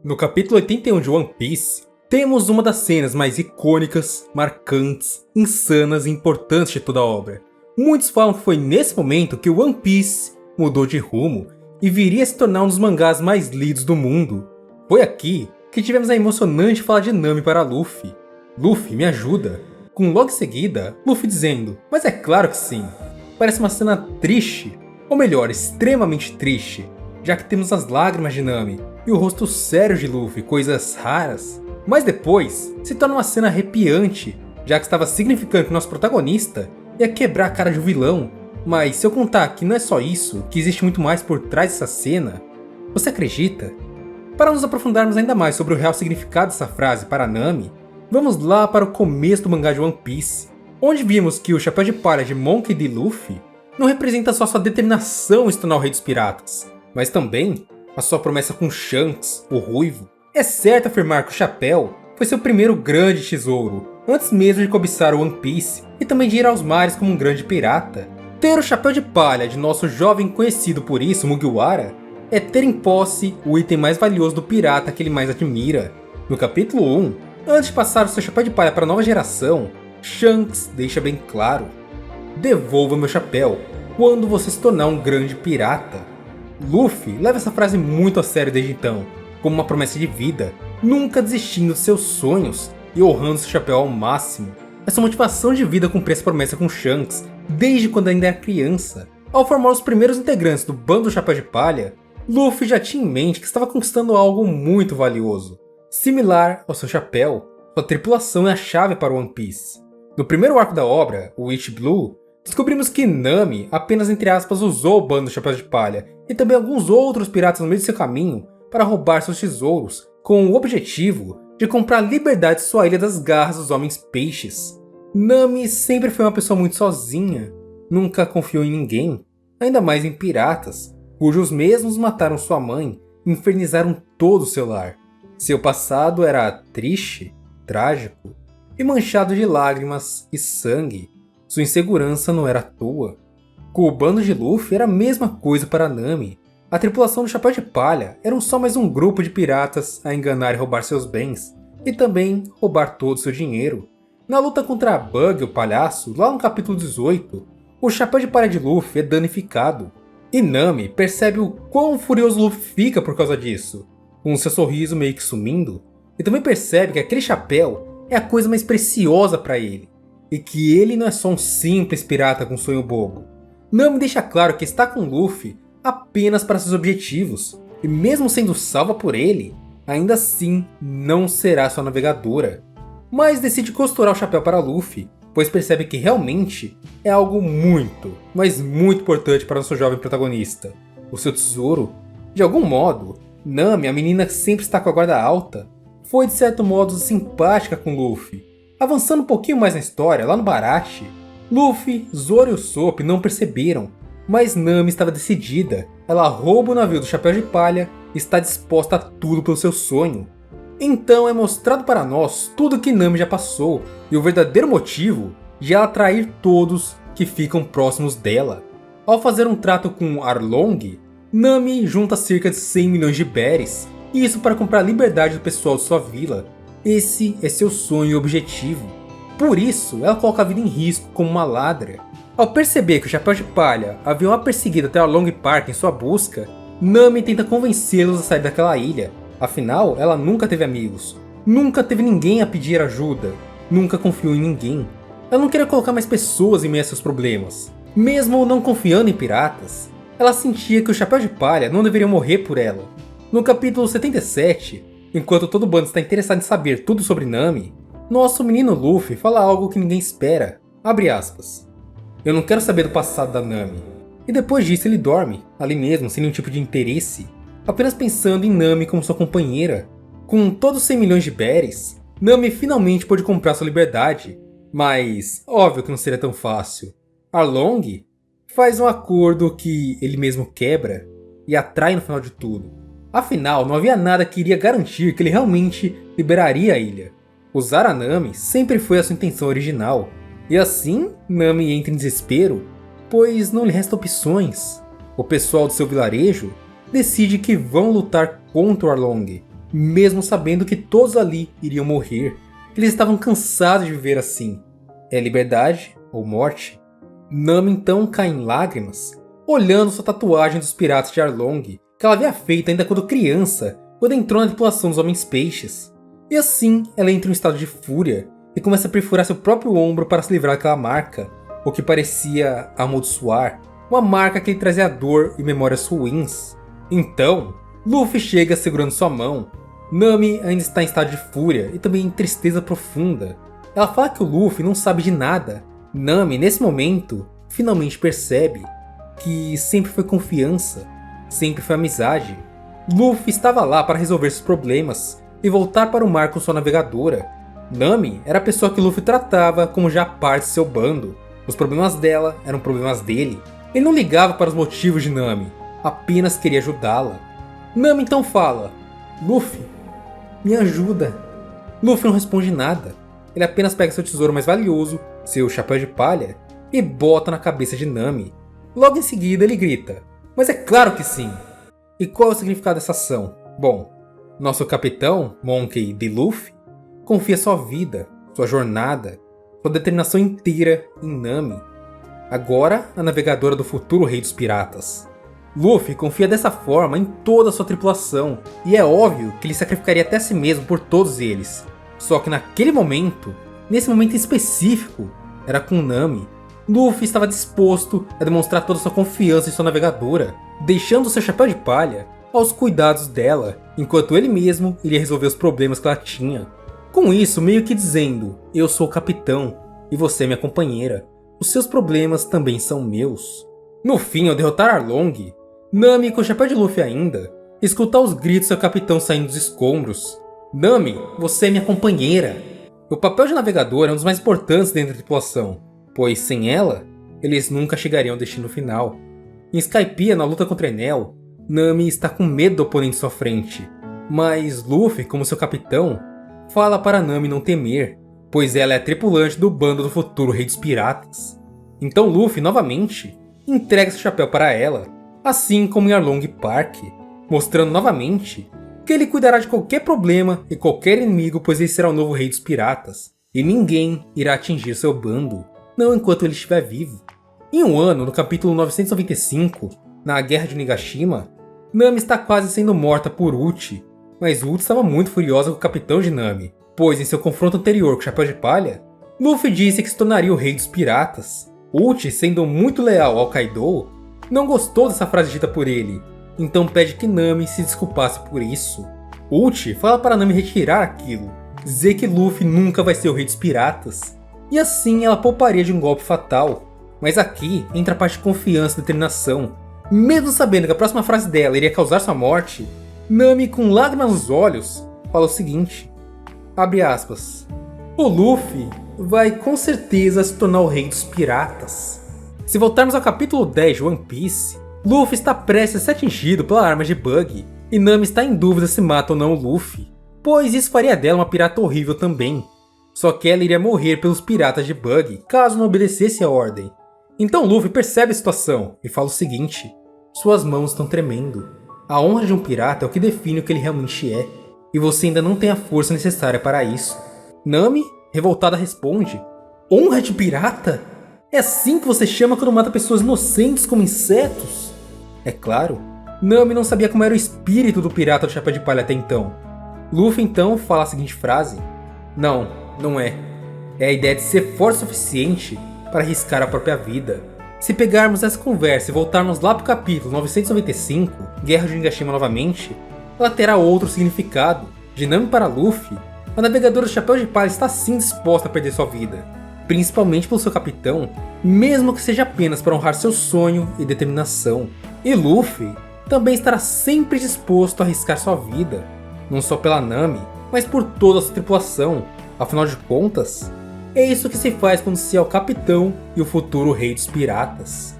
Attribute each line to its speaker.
Speaker 1: No capítulo 81 de One Piece, temos uma das cenas mais icônicas, marcantes, insanas e importantes de toda a obra. Muitos falam que foi nesse momento que One Piece mudou de rumo e viria a se tornar um dos mangás mais lidos do mundo. Foi aqui que tivemos a emocionante fala de Nami para Luffy. Luffy, me ajuda. Com logo em seguida, Luffy dizendo, mas é claro que sim. Parece uma cena triste, ou melhor, extremamente triste, já que temos as lágrimas de Nami e o rosto sério de Luffy, coisas raras. Mas depois, se torna uma cena arrepiante, já que estava significando que nosso protagonista ia quebrar a cara de um vilão. Mas se eu contar que não é só isso, que existe muito mais por trás dessa cena, você acredita? Para nos aprofundarmos ainda mais sobre o real significado dessa frase para Nami, vamos lá para o começo do mangá de One Piece, onde vimos que o chapéu de palha de Monkey D. Luffy não representa só sua determinação em se tornar o rei dos piratas, mas também a sua promessa com Shanks, o Ruivo. É certo afirmar que o chapéu foi seu primeiro grande tesouro, antes mesmo de cobiçar o One Piece e também de ir aos mares como um grande pirata. Ter o chapéu de palha de nosso jovem conhecido por isso, Mugiwara, é ter em posse o item mais valioso do pirata que ele mais admira. No capítulo 1, antes de passar o seu chapéu de palha para a nova geração, Shanks deixa bem claro: devolva meu chapéu quando você se tornar um grande pirata. Luffy leva essa frase muito a sério desde então, como uma promessa de vida, nunca desistindo de seus sonhos e honrando seu chapéu ao máximo. Essa motivação de vida cumprir essa promessa com Shanks desde quando ainda era criança. Ao formar os primeiros integrantes do bando do Chapéu de Palha, Luffy já tinha em mente que estava conquistando algo muito valioso. Similar ao seu chapéu, sua tripulação é a chave para One Piece. No primeiro arco da obra, o East Blue, descobrimos que Nami apenas entre aspas usou o bando do Chapéu de Palha e também alguns outros piratas no meio de seu caminho para roubar seus tesouros, com o objetivo de comprar liberdade de sua ilha das garras dos homens peixes. Nami sempre foi uma pessoa muito sozinha, nunca confiou em ninguém, ainda mais em piratas, cujos mesmos mataram sua mãe e infernizaram todo o seu lar. Seu passado era triste, trágico e manchado de lágrimas e sangue. Sua insegurança não era à toa. Com o bando de Luffy era a mesma coisa para Nami. A tripulação do Chapéu de Palha era só mais um grupo de piratas a enganar e roubar seus bens, e também roubar todo o seu dinheiro. Na luta contra Bug, o palhaço, lá no capítulo 18, o Chapéu de Palha de Luffy é danificado. E Nami percebe o quão furioso Luffy fica por causa disso, com seu sorriso meio que sumindo, e também percebe que aquele chapéu é a coisa mais preciosa para ele, e que ele não é só um simples pirata com sonho bobo. Nami deixa claro que está com Luffy apenas para seus objetivos, e mesmo sendo salva por ele, ainda assim não será sua navegadora. Mas decide costurar o chapéu para Luffy, pois percebe que realmente é algo muito, mas muito importante para nosso jovem protagonista, o seu tesouro. De algum modo, Nami, a menina que sempre está com a guarda alta, foi de certo modo simpática com Luffy. Avançando um pouquinho mais na história, lá no Baratie, Luffy, Zoro e Usopp não perceberam, mas Nami estava decidida. Ela rouba o navio do Chapéu de Palha e está disposta a tudo pelo seu sonho. Então é mostrado para nós tudo que Nami já passou e o verdadeiro motivo de ela atrair todos que ficam próximos dela. Ao fazer um trato com Arlong, Nami junta cerca de 100 milhões de berries, e isso para comprar a liberdade do pessoal de sua vila. Esse é seu sonho e objetivo. Por isso, ela coloca a vida em risco como uma ladra. Ao perceber que o Chapéu de Palha havia a perseguido até Arlong Park em sua busca, Nami tenta convencê-los a sair daquela ilha. Afinal, ela nunca teve amigos, nunca teve ninguém a pedir ajuda, nunca confiou em ninguém. Ela não queria colocar mais pessoas em meio a seus problemas. Mesmo não confiando em piratas, ela sentia que o Chapéu de Palha não deveria morrer por ela. No capítulo 77, enquanto todo o bando está interessado em saber tudo sobre Nami, nosso menino Luffy fala algo que ninguém espera. Abre aspas. Eu não quero saber do passado da Nami. E depois disso ele dorme, ali mesmo, sem nenhum tipo de interesse, apenas pensando em Nami como sua companheira. Com todos os 100 milhões de berries, Nami finalmente pôde comprar sua liberdade, mas óbvio que não seria tão fácil. Arlong faz um acordo que ele mesmo quebra e atrai no final de tudo. Afinal, não havia nada que iria garantir que ele realmente liberaria a ilha. Usar a Nami sempre foi a sua intenção original, e assim Nami entra em desespero, pois não lhe restam opções. O pessoal do seu vilarejo decide que vão lutar contra o Arlong. mesmo sabendo que todos ali iriam morrer. Eles estavam cansados de viver assim. É liberdade ou morte? Nami então cai em lágrimas, olhando sua tatuagem dos piratas de Arlong, que ela havia feito ainda quando criança, quando entrou na tripulação dos Homens-Peixes. E assim, ela entra em um estado de fúria e começa a perfurar seu próprio ombro para se livrar daquela marca, o que parecia amaldiçoar, uma marca que lhe trazia dor e memórias ruins. Então, Luffy chega segurando sua mão. Nami ainda está em estado de fúria e também em tristeza profunda. Ela fala que o Luffy não sabe de nada. Nami, nesse momento, finalmente percebe que sempre foi confiança, sempre foi amizade. Luffy estava lá para resolver seus problemas e voltar para o mar com sua navegadora. Nami era a pessoa que Luffy tratava como já parte de seu bando. Os problemas dela eram problemas dele. Ele não ligava para os motivos de Nami, apenas queria ajudá-la. Nami então fala: Luffy, me ajuda. Luffy não responde nada. Ele apenas pega seu tesouro mais valioso, seu chapéu de palha, e bota na cabeça de Nami. Logo em seguida ele grita: mas é claro que sim! E qual é o significado dessa ação? Bom, nosso capitão, Monkey D. Luffy, confia sua vida, sua jornada, sua determinação inteira em Nami, agora a navegadora do futuro rei dos piratas. Luffy confia dessa forma em toda a sua tripulação, e é óbvio que ele sacrificaria até si mesmo por todos eles. Só que naquele momento, nesse momento específico, era com Nami. Luffy estava disposto a demonstrar toda a sua confiança em sua navegadora, deixando seu chapéu de palha aos cuidados dela, enquanto ele mesmo iria resolver os problemas que ela tinha. Com isso, meio que dizendo: eu sou o capitão, e você é minha companheira. Os seus problemas também são meus. No fim, ao derrotar Arlong, Nami, com o chapéu de Luffy ainda, escuta os gritos do seu capitão saindo dos escombros. Nami, você é minha companheira. O papel de navegador é um dos mais importantes dentro da tripulação, pois sem ela, eles nunca chegariam ao destino final. Em Skypiea, na luta contra Enel, Nami está com medo do oponente em sua frente, mas Luffy, como seu capitão, fala para Nami não temer, pois ela é a tripulante do bando do futuro rei dos piratas. Então Luffy, novamente, entrega seu chapéu para ela, assim como em Arlong Park, mostrando novamente que ele cuidará de qualquer problema e qualquer inimigo, pois ele será o novo rei dos piratas, e ninguém irá atingir seu bando, não enquanto ele estiver vivo. Em um ano, no capítulo 995, na Guerra de Onigashima, Nami está quase sendo morta por Uchi, mas Uchi estava muito furiosa com o capitão de Nami, pois em seu confronto anterior com o Chapéu de Palha, Luffy disse que se tornaria o rei dos piratas. Uchi, sendo muito leal ao Kaido, não gostou dessa frase dita por ele, então pede que Nami se desculpasse por isso. Uchi fala para Nami retirar aquilo, dizer que Luffy nunca vai ser o rei dos piratas, e assim ela pouparia de um golpe fatal. Mas aqui entra a parte de confiança e determinação. Mesmo sabendo que a próxima frase dela iria causar sua morte, Nami, com lágrimas nos olhos, fala o seguinte, abre aspas: o Luffy vai com certeza se tornar o rei dos piratas. Se voltarmos ao capítulo 10 de One Piece, Luffy está prestes a ser atingido pela arma de Buggy, e Nami está em dúvida se mata ou não o Luffy, pois isso faria dela uma pirata horrível também. Só que ela iria morrer pelos piratas de Buggy, caso não obedecesse a ordem. Então Luffy percebe a situação e fala o seguinte: suas mãos estão tremendo. A honra de um pirata é o que define o que ele realmente é, e você ainda não tem a força necessária para isso. Nami, revoltada, responde: honra de pirata? É assim que você chama quando mata pessoas inocentes como insetos? É claro, Nami não sabia como era o espírito do pirata do Chapéu de Palha até então. Luffy então fala a seguinte frase: não, não é. É a ideia de ser forte o suficiente para arriscar a própria vida. Se pegarmos essa conversa e voltarmos lá para o capítulo 995, Guerra de Onigashima novamente, ela terá outro significado. De Nami para Luffy, a navegadora do Chapéu de Palha está sim disposta a perder sua vida, principalmente pelo seu capitão, mesmo que seja apenas para honrar seu sonho e determinação. E Luffy também estará sempre disposto a arriscar sua vida, não só pela Nami, mas por toda a sua tripulação. Afinal de contas, é isso que se faz quando se é o capitão e o futuro rei dos piratas.